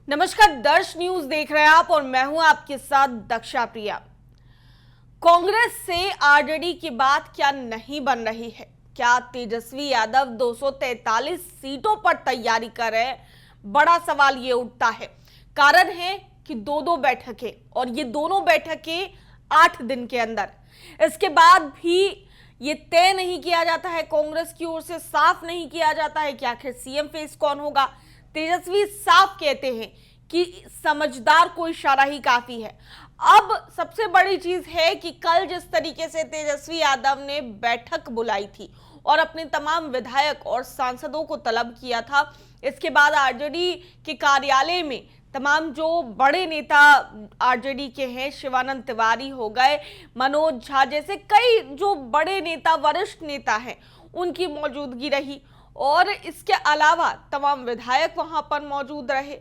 नमस्कार, दर्श न्यूज देख रहे हैं आप और मैं हूं आपके साथ दक्षा प्रिया। कांग्रेस से आरजेडी की बात क्या नहीं बन रही है? क्या तेजस्वी यादव 243 सीटों पर तैयारी कर रहे हैं? बड़ा सवाल ये उठता है। कारण है कि दो बैठकें, और ये दोनों बैठकें 8 दिन के अंदर। इसके बाद भी ये तय नहीं किया जाता है, कांग्रेस की ओर से साफ नहीं किया जाता है कि आखिर सीएम फेस कौन होगा। तेजस्वी साफ कहते हैं कि समझदार को इशारा ही काफी है। अब सबसे बड़ी चीज है कि कल जिस तरीके से तेजस्वी यादव ने बैठक बुलाई थी और अपने तमाम विधायक और सांसदों को तलब किया था, इसके बाद आरजेडी के कार्यालय में तमाम जो बड़े नेता आरजेडी के हैं, शिवानंद तिवारी हो गए, मनोज झा जैसे कई जो बड़े नेता, वरिष्ठ नेता हैं, उनकी मौजूदगी रही और इसके अलावा तमाम विधायक वहां पर मौजूद रहे।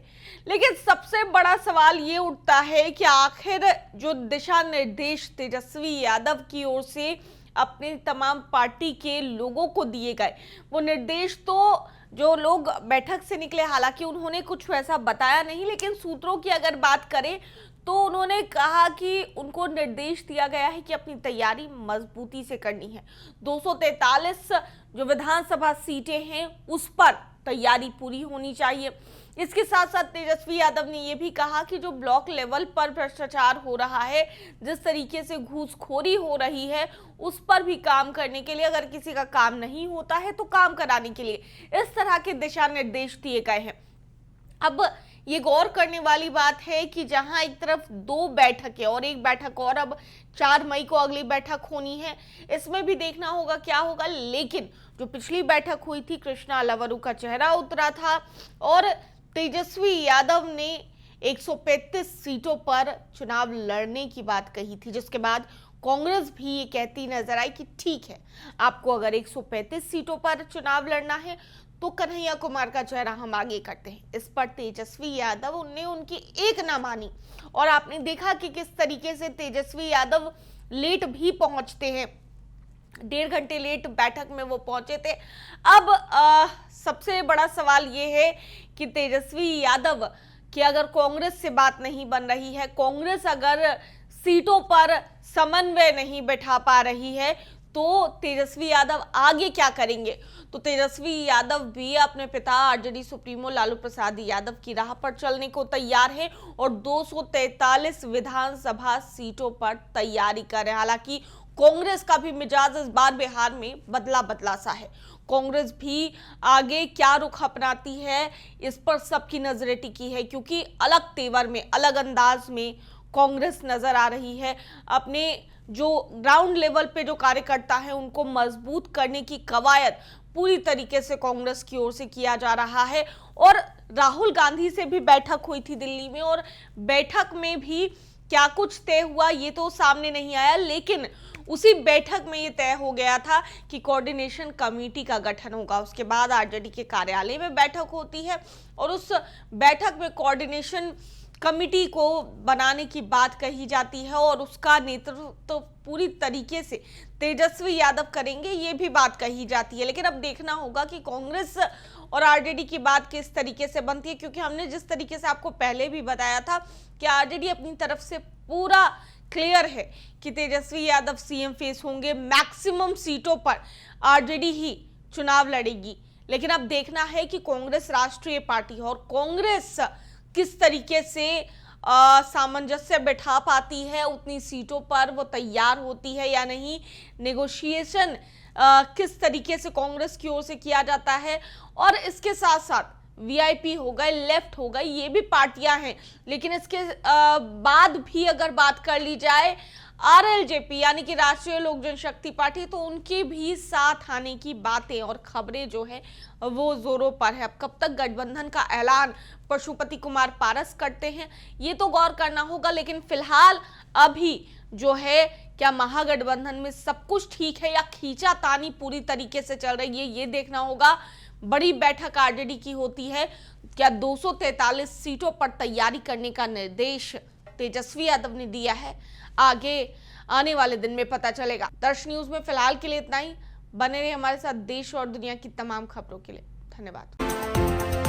लेकिन सबसे बड़ा सवाल ये उठता है कि आखिर जो दिशा निर्देश तेजस्वी यादव की ओर से अपने तमाम पार्टी के लोगों को दिए गए, वो निर्देश तो जो लोग बैठक से निकले, हालांकि उन्होंने कुछ वैसा बताया नहीं, लेकिन सूत्रों की अगर बात करें तो उन्होंने कहा कि उनको निर्देश दिया गया है कि अपनी तैयारी मजबूती से करनी है। 243 जो विधानसभा सीटें हैं उस पर तैयारी पूरी होनी चाहिए। इसके साथ साथ तेजस्वी यादव ने यह भी कहा कि जो ब्लॉक लेवल पर भ्रष्टाचार हो रहा है, जिस तरीके से घूसखोरी हो रही है, उस पर भी काम करने के लिए, अगर किसी का काम नहीं होता है तो काम कराने के लिए इस तरह के दिशा निर्देश दिए गए हैं। अब ये गौर करने वाली बात है कि जहां एक तरफ 2 बैठकें और एक बैठक और अब 4 मई को अगली बैठक होनी है, इसमें भी देखना होगा क्या होगा। लेकिन जो पिछली बैठक हुई थी, कृष्णा लवरू का चेहरा उतरा था और तेजस्वी यादव ने 135 सीटों पर चुनाव लड़ने की बात कही थी, जिसके बाद कांग्रेस भी ये कहती नजर आई कि ठीक है, आपको अगर 135 सीटों पर चुनाव लड़ना है तो कन्हैया कुमार का चेहरा हम आगे करते हैं। इस पर तेजस्वी यादव ने उनकी एक ना मानी और आपने देखा कि किस तरीके से तेजस्वी यादव लेट भी पहुंचते हैं, 1.5 घंटे लेट बैठक में वो पहुंचे थे। अब सबसे बड़ा सवाल ये है कि तेजस्वी यादव की अगर कांग्रेस से बात नहीं बन रही है, कांग्रेस अगर सीटों पर समन्वय नहीं बैठा पा रही है, तो तेजस्वी यादव आगे क्या करेंगे? तो तेजस्वी यादव भी अपने पिता आरजेडी सुप्रीमो लालू प्रसाद यादव की राह पर चलने को तैयार है और 243 विधानसभा सीटों पर तैयारी कर रहे हैं। हालांकि कांग्रेस का भी मिजाज इस बार बिहार में बदला सा है। कांग्रेस भी आगे क्या रुख अपनाती है, इस पर सबकी नजरें टिकी है, क्योंकि अलग तेवर में, अलग अंदाज में कांग्रेस नजर आ रही है। अपने जो ग्राउंड लेवल पे जो कार्यकर्ता है उनको मजबूत करने की कवायद पूरी तरीके से कांग्रेस की ओर से किया जा रहा है। और राहुल गांधी से भी बैठक हुई थी दिल्ली में और बैठक में भी क्या कुछ तय हुआ ये तो सामने नहीं आया, लेकिन उसी बैठक में ये तय हो गया था कि कोऑर्डिनेशन कमेटी का गठन होगा। उसके बाद आरजेडी के कार्यालय में बैठक होती है और उस बैठक में कोऑर्डिनेशन कमेटी को बनाने की बात कही जाती है और उसका नेतृत्व तो पूरी तरीके से तेजस्वी यादव करेंगे, ये भी बात कही जाती है। लेकिन अब देखना होगा कि कांग्रेस और आरजेडी की बात किस तरीके से बनती है, क्योंकि हमने जिस तरीके से आपको पहले भी बताया था कि आरजेडी अपनी तरफ से पूरा क्लियर है कि तेजस्वी यादव सीएम फेस होंगे, मैक्सिमम सीटों पर आरजेडी ही चुनाव लड़ेगी। लेकिन अब देखना है कि कांग्रेस राष्ट्रीय पार्टी है और कांग्रेस किस तरीके से सामंजस्य बैठा पाती है, उतनी सीटों पर वो तैयार होती है या नहीं, नेगोशिएशन किस तरीके से कांग्रेस की ओर से किया जाता है। और इसके साथ साथ वीआईपी हो गए, लेफ्ट हो गए, ये भी पार्टियां हैं। लेकिन इसके बाद भी अगर बात कर ली जाए आरएलजेपी यानी कि राष्ट्रीय लोक जनशक्ति पार्टी, तो उनके भी साथ आने की बातें और खबरें जो है वो जोरों पर है। अब कब तक गठबंधन का ऐलान पशुपति कुमार पारस करते हैं ये तो गौर करना होगा। लेकिन फिलहाल अभी जो है, क्या महागठबंधन में सब कुछ ठीक है या खींचातानी पूरी तरीके से चल रही है, ये देखना होगा। बड़ी बैठक आरजेडी की होती है, क्या 243 सीटों पर तैयारी करने का निर्देश तेजस्वी यादव ने दिया है, आगे आने वाले दिन में पता चलेगा। दर्श न्यूज में फिलहाल के लिए इतना ही। बने रहे हमारे साथ देश और दुनिया की तमाम खबरों के लिए। धन्यवाद।